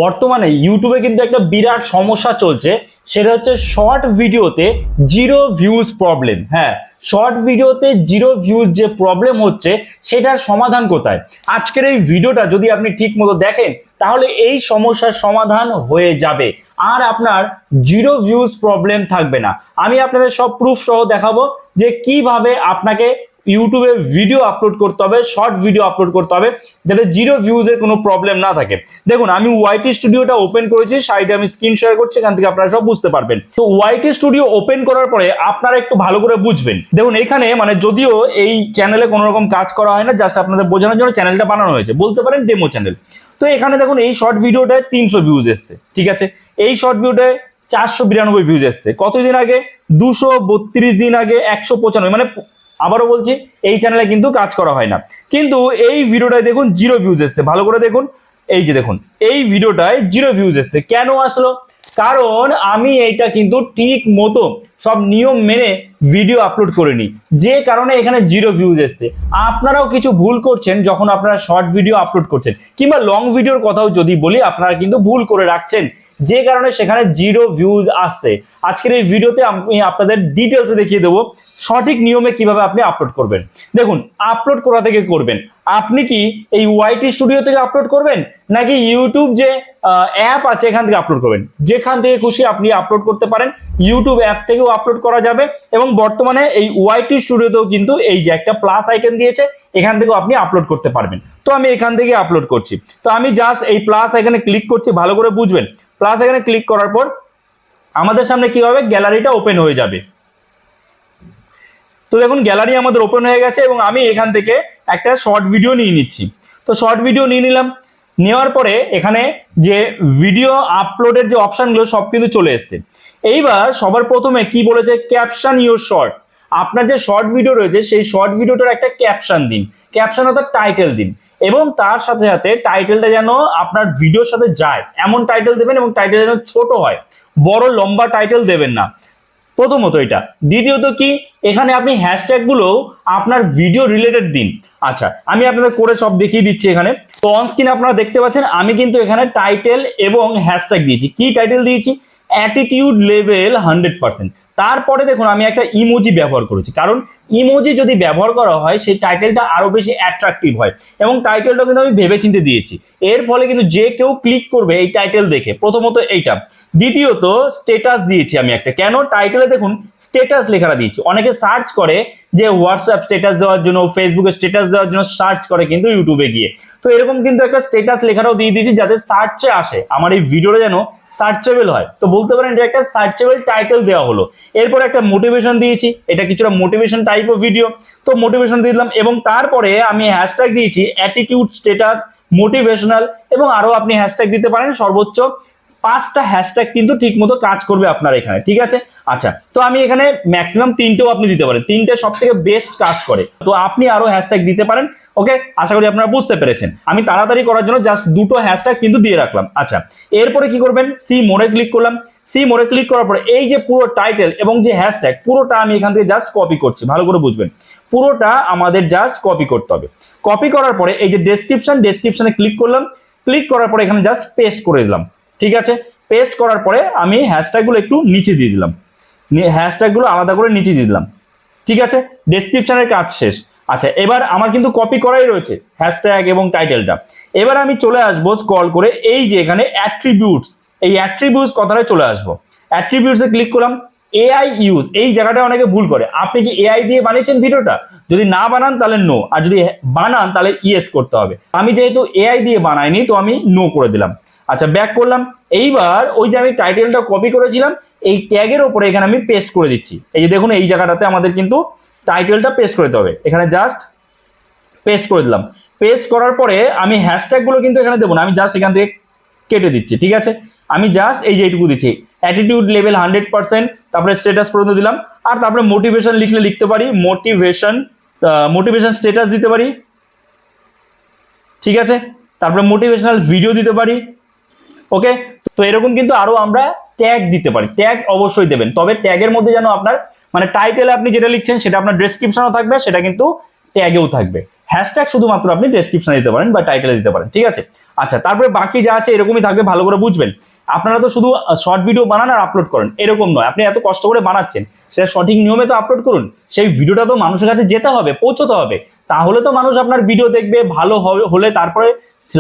বর্তমানে ইউটিউবে কিন্তু একটা বিরাট সমস্যা চলছে, সেটা হচ্ছে শর্ট ভিডিওতে জিরো ভিউজ প্রবলেম। হ্যাঁ, শর্ট ভিডিওতে জিরো ভিউজ যে প্রবলেম হচ্ছে সেটার সমাধান কোথায়? আজকের এই ভিডিওটা যদি আপনি ঠিক মতো দেখেন তাহলে এই সমস্যার সমাধান হয়ে যাবে, আর আপনার জিরো ভিউজ প্রবলেম থাকবে না। আমি আপনাদের সব প্রুফ সহ দেখাবো যে কিভাবে আপনাকে ইউটিউবে ভিডিও আপলোড করতে হবে, শর্ট ভিডিও আপলোড করতে হবে যাতে জিরো ভিউজের কোনো প্রবলেম না থাকে। দেখুন, আমি ওয়াইটি স্টুডিওটা ওপেন করেছি, সাইডে আমি স্ক্রিন শেয়ার করছি, এখান থেকে আপনারা সব বুঝতে পারবেন। তো ওয়াইটি স্টুডিও ওপেন করার পরে আপনারা একটু ভালো করে বুঝবেন। দেখুন, এখানে মানে যদিও এই চ্যানেলে কোনো রকম কাজ করা হয় না, জাস্ট আপনাদের বোঝানোর জন্য চ্যানেলটা বানানো হয়েছে, বলতে পারেন ডেমো চ্যানেল। তো এখানে দেখুন এই শর্ট ভিডিওটায় 300 ভিউজ এসছে, ঠিক আছে। এই শর্ট ভিডিওটায় 492 ভিউজ এসছে। কতদিন আগে? 232 দিন আগে 195। মানে আবারও বলছি, এই চ্যানেলে কিন্তু কাজ করা হয় না, কিন্তু এই ভিডিওটায় দেখুন জিরো ভিউজ এসছে। ভালো করে দেখুন, এই যে দেখুন এই ভিডিওটায় জিরো ভিউজ এসছে। কেন আসলো? কারণ আমি এইটা কিন্তু ঠিক মতো সব নিয়ম মেনে ভিডিও আপলোড করিনি, যে কারণে এখানে জিরো ভিউজ এসছে। আপনারাও কিছু ভুল করছেন যখন আপনারা শর্ট ভিডিও আপলোড করছেন, কিংবা লং ভিডিওর কথাও যদি বলি, আপনারা কিন্তু ভুল করে রাখছেন, যে কারণে সেখানে জিরো ভিউজ আসছে। আজকের এই ভিডিওতে আমি আপনাদের ডিটেলসে দেখিয়ে দেবো সঠিক নিয়মে কিভাবে আপনি আপলোড করবেন। দেখুন, আপলোড করা থেকে করবেন, আপনি কি এই ওয়াইটি স্টুডিও থেকে আপলোড করবেন নাকি ইউটিউব যে অ্যাপ আছে এখান থেকে আপলোড করবেন? যেখান থেকে খুশি আপনি আপলোড করতে পারেন, ইউটিউব অ্যাপ থেকেও আপলোড করা যাবে, এবং বর্তমানে এই ওয়াইটি স্টুডিওতেও কিন্তু এই যে একটা প্লাস আইকন দিয়েছে, এখান থেকেও আপনি আপলোড করতে পারবেন। তো আমি এখান থেকে আপলোড করছি। তো আমি জাস্ট এই প্লাস আইকনে ক্লিক করছি, ভালো করে বুঝবেন। প্লাস এখানে ক্লিক করার পর আমাদের সামনে কি হবে? গ্যালারিটা ওপেন হয়ে যাবে। তো দেখুন, গ্যালারি আমাদের ওপেন হয়ে গেছে এবং আমি এখান থেকে একটা শর্ট ভিডিও নিয়ে নিচ্ছি। তো শর্ট ভিডিও নিয়ে নিলাম। নেওয়ার পরে এখানে যে ভিডিও আপলোডের যে অপশনগুলো সব কিন্তু চলে এসছে। এইবার সবার প্রথমে কি বলেছে? Caption your short. আপনার যে শর্ট ভিডিও রয়েছে সেই শর্ট ভিডিওটার একটা ক্যাপশন দিন, ক্যাপশন অর্থাৎ টাইটেল দিন, এবং তার সাথে সাথে টাইটেলটা যেন আপনার ভিডিওর সাথে যায় এমন টাইটেল দেবেন, এবং টাইটেল যেন ছোট হয়, বড় লম্বা টাইটেল দেবেন না। প্রথমত এটা। দ্বিতীয়ত কি, এখানে আপনি হ্যাশট্যাগ গুলো আপনার ভিডিও রিলেটেড দিন। আচ্ছা, আমি আপনাদের করে সব দেখিয়ে দিচ্ছি এখানে। তো অন স্ক্রিন আপনারা দেখতে পাচ্ছেন আমি কিন্তু এখানে টাইটেল এবং হ্যাশট্যাগ দিয়েছি। কি টাইটেল দিয়েছি? Attitude level 100%। তারপরে দেখুন আমি একটা ইমোজি ব্যবহার করেছি, কারণ ইমোজি যদি ব্যবহার করা হয় সেই টাইটেলটা আরো বেশি অ্যাট্রাকটিভ হয়, এবং টাইটেলটা কিন্তু আমি ভেবেচিন্তে দিয়েছি। এর ফলে কিন্তু যে কেউ ক্লিক করবে এই টাইটেল দেখে, প্রথমত এইটা। দ্বিতীয়ত স্ট্যাটাস দিয়েছি আমি একটা। কেন? টাইটেলে দেখুন স্ট্যাটাস লেখাটা দিয়েছি। অনেকে সার্চ করে যে হোয়াটসঅ্যাপ স্ট্যাটাস দেওয়ার জন্য, ফেসবুকে স্ট্যাটাস দেওয়ার জন্য সার্চ করে কিন্তু ইউটিউবে গিয়ে। তো এরকম কিন্তু একটা স্ট্যাটাস লেখাটাও দিয়ে দিয়েছি যাতে সার্চে আসে, আমার এই ভিডিওটা যেন সার্চেবল হয়। তো বলতে পারেন এটা একটা সার্চেবল টাইটেল দেওয়া হলো। এরপর একটা মোটিভেশন দিয়েছি, এটা কিছুটা মোটিভেশন টাইপ অফ ভিডিও, তো মোটিভেশন দিয়ে দিলাম। এবং তারপরে আমি হ্যাশট্যাগ দিয়েছি অ্যাটিটিউড, স্ট্যাটাস, মোটিভেশনাল, এবং আরো আপনি হ্যাশট্যাগ দিতে পারেন। সর্বোচ্চ 5টা হ্যাশট্যাগ কিন্তু ঠিক মতো কাজ করবে আপনার এখানে, ঠিক আছে। আচ্ছা, তো আমি এখানে ম্যাক্সিমাম 3টেও আপনি দিতে পারেন, 3টে সব থেকে বেস্ট কাজ করে। তো আপনি আরো হ্যাশট্যাগ দিতে পারেন। ওকে, আশা করি আপনারা বুঝতে পেরেছেন। আমি তাড়াতাড়ি করার জন্য জাস্ট 2টো হ্যাশট্যাগ কিন্তু দিয়ে রাখলাম। আচ্ছা, এরপরে কি করবেন? সি মোড়ে ক্লিক করলাম। সি মোড়ে ক্লিক করার পরে এই যে পুরো টাইটেল এবং যে হ্যাশট্যাগ, পুরোটা আমি এখান থেকে জাস্ট কপি করছি। ভালো করে বুঝবেন, পুরোটা আমাদের জাস্ট কপি করতে হবে। কপি করার পরে এই যে ডেসক্রিপশনে ক্লিক করলাম। ক্লিক করার পরে এখানে জাস্ট পেস্ট করে দিলাম, ঠিক আছে। পেস্ট করার পরে আমি হ্যাশট্যাগুলো একটু নিচে দিয়ে দিলাম, হ্যাশট্যাগুলো আলাদা করে নিচে দিয়ে দিলাম, ঠিক আছে। ডেসক্রিপশনের কাজ শেষ। আচ্ছা, এবার আমার কিন্তু কপি করাই রয়েছে হ্যাশট্যাগ এবং টাইটেলটা। এবার আমি চলে আসবো স্ক্রল করে এই যে এখানে অ্যাট্রিবিউটস, এই অ্যাট্রিবিউটস কথাটায় চলে আসবো। অ্যাট্রিবিউটসে ক্লিক করলাম। এআই ইউজ, এই জায়গাটা অনেকে ভুল করে। আপনি কি এআই দিয়ে বানিয়েছেন ভিডিওটা? যদি না বানান তাহলে নো, আর যদি বানান তাহলে ইয়েস করতে হবে। আমি যেহেতু এআই দিয়ে বানাইনি তো আমি নো করে দিলাম। আচ্ছা, ব্যাক করলাম। এইবার ওই যে আমি টাইটেলটা কপি করেছিলাম এই ট্যাগের ওপরে এখানে আমি পেস্ট করে দিচ্ছি। এই যে দেখুন এই জায়গাটাতে আমাদের কিন্তু টাইটেলটা পেস্ট করে দিতে হবে। এখানে জাস্ট পেস্ট করে দিলাম। পেস্ট করার পরে আমি হ্যাশট্যাগুলো কিন্তু এখানে দেবো না, আমি জাস্ট এখান থেকে কেটে দিচ্ছি, ঠিক আছে। আমি জাস্ট এই যে এইটুকু দিচ্ছি, অ্যাটিটিউড লেভেল 100%, তারপরে স্ট্যাটাস পর্যন্ত দিলাম। আর তারপরে মোটিভেশন লিখলে লিখতে পারি মোটিভেশন স্ট্যাটাস দিতে পারি, ঠিক আছে। তারপরে মোটিভেশনাল ভিডিও দিতে পারি। ওকে, তো এরকম কিন্তু আরো আমরা ট্যাগ দিতে পারি। ট্যাগ অবশ্যই দেবেন, তবে ট্যাগের মধ্যে যেন আপনার মানে টাইটেলে আপনি যেটা লিখছেন সেটা আপনার ডেসক্রিপশনও থাকবে, সেটা কিন্তু ট্যাগেও থাকবে। হ্যাশট্যাগ শুধুমাত্র আপনি ডেসক্রিপশনে দিতে পারেন বা টাইটেলে দিতে পারেন, ঠিক আছে। আচ্ছা, তারপরে বাকি যা আছে এরকমই থাকবে, ভালো করে বুঝবেন। আপনারা তো শুধু শর্ট ভিডিও বানান আর আপলোড করেন, এরকম নয়। আপনি এত কষ্ট করে বানাচ্ছেন, সেটা সঠিক নিয়মে তো আপলোড করুন। সেই ভিডিওটা তো মানুষের কাছে যেতে হবে, পৌঁছতে হবে, তাহলে তো মানুষ আপনার ভিডিও দেখবে, ভালো হলে তারপরে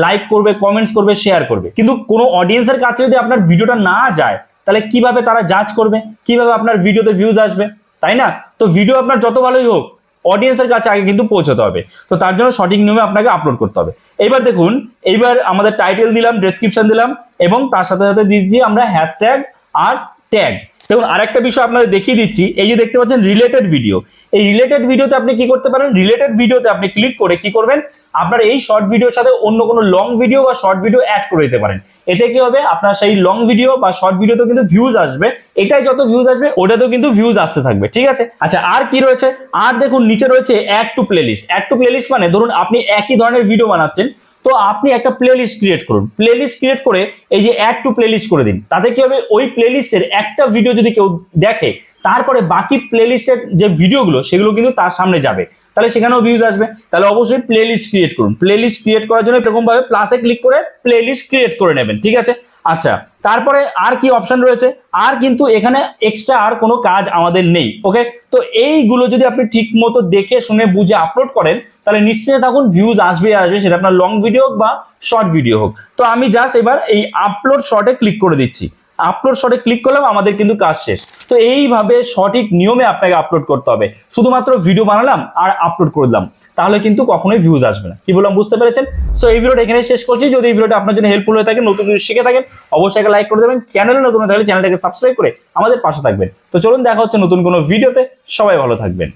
লাইক করবে, কমেন্টস করবে, শেয়ার করবে। কিন্তু কোনো অডিয়েন্সের কাছে যদি আপনার ভিডিওটা না যায়, তাহলে কিভাবে তারা জাজ করবে, কিভাবে আপনার ভিডিওতে ভিউজ আসবে, তাই না? তো ভিডিও আপনার যত ভালোই হোক, অডিয়েন্সের কাছে আগে কিন্তু পৌঁছতে হবে। তো তার জন্য সঠিক নিয়মে আপনাকে আপলোড করতে হবে। এইবার দেখুন, এইবার আমাদের টাইটেল দিলাম, ডেসক্রিপশন দিলাম, এবং তার সাথে সাথে দিচ্ছি আমরা হ্যাশট্যাগ আর ট্যাগ। দেখুন, আরেকটা বিষয় আপনাদের দেখিয়ে দিচ্ছি, এই যে দেখতে পাচ্ছেন রিলেটেড ভিডিও, এই রিলেটেড ভিডিওতে আপনি কি করতে পারেন, রিলেটেড ভিডিওতে আপনি ক্লিক করে কি করবেন, আপনার এই শর্ট ভিডিওর সাথে অন্য কোনো লং ভিডিও বা শর্ট ভিডিও অ্যাড করে দিতে পারেন। এতে কি হবে, আপনার সেই লং ভিডিও বা শর্ট ভিডিওতে কিন্তু ভিউজ আসবে, এটাই যত ভিউজ আসবে ওটাতেও কিন্তু ভিউজ আসতে থাকবে, ঠিক আছে। আচ্ছা, আর কি রয়েছে, আর দেখুন নিচে রয়েছে add to playlist. Add to playlist মানে ধরুন আপনি একই ধরনের ভিডিও বানাচ্ছেন, তো আপনি একটা প্লেলিস্ট ক্রিয়েট করুন, প্লেলিস্ট ক্রিয়েট করে এই যে অ্যাড টু প্লেলিস্ট করে দিন। তাতে কি হবে, ওই প্লেলিস্টের একটা ভিডিও যদি কেউ দেখে, তারপরে বাকি প্লেলিস্টের যে ভিডিওগুলো সেগুলো কিন্তু তার সামনে যাবে, তাহলে সেখানেও ভিউজ আসবে। তাহলে অবশ্যই প্লেলিস্ট ক্রিয়েট করুন। প্লেলিস্ট ক্রিয়েট করার জন্য এরকম ভাবে প্লাসে ক্লিক করে প্লেলিস্ট ক্রিয়েট করে নেবেন, ঠিক আছে। আচ্ছা, তারপরে আর কি অপশন রয়েছে, আর কিন্তু এখানে এক্সট্রা আর কোনো কাজ আমাদের নেই, ওকে। তো এইগুলো যদি আপনি ঠিক মতো দেখে শুনে বুঝে আপলোড করেন, তাহলে নিশ্চয়ই তখন ভিউজ আসবে আসবে, সেটা আপনার লং ভিডিও হোক বা শর্ট ভিডিও হোক। তো আমি জাস্ট এবার এই আপলোড শর্টে ক্লিক করে দিচ্ছি, আপলোড শর্টে ক্লিক করলাম, আমাদের কিন্তু কাজ শেষ। তো এইভাবে সঠিক নিয়মে আপনাকে আপলোড করতে হবে। শুধুমাত্র ভিডিও বানালাম আর আপলোড করে দিলাম, তাহলে কিন্তু কখনোই ভিউজ আসবে না। কি বললাম বুঝতে পেরেছেন? সো এই ভিডিওটা এখানে শেষ করছি। যদি এই ভিডিওটা আপনার জন্য হেল্পফুল হয়ে থাকে, নতুন কিছু শিখে থাকেন, অবশ্যই একটা লাইক করে দেবেন। চ্যানেলে নতুন হয়ে থাকলে চ্যানেলটাকে সাবস্ক্রাইব করে আমাদের পাশে থাকবেন। তো চলুন, দেখা হচ্ছে নতুন কোনো ভিডিওতে। সবাই ভালো থাকবেন।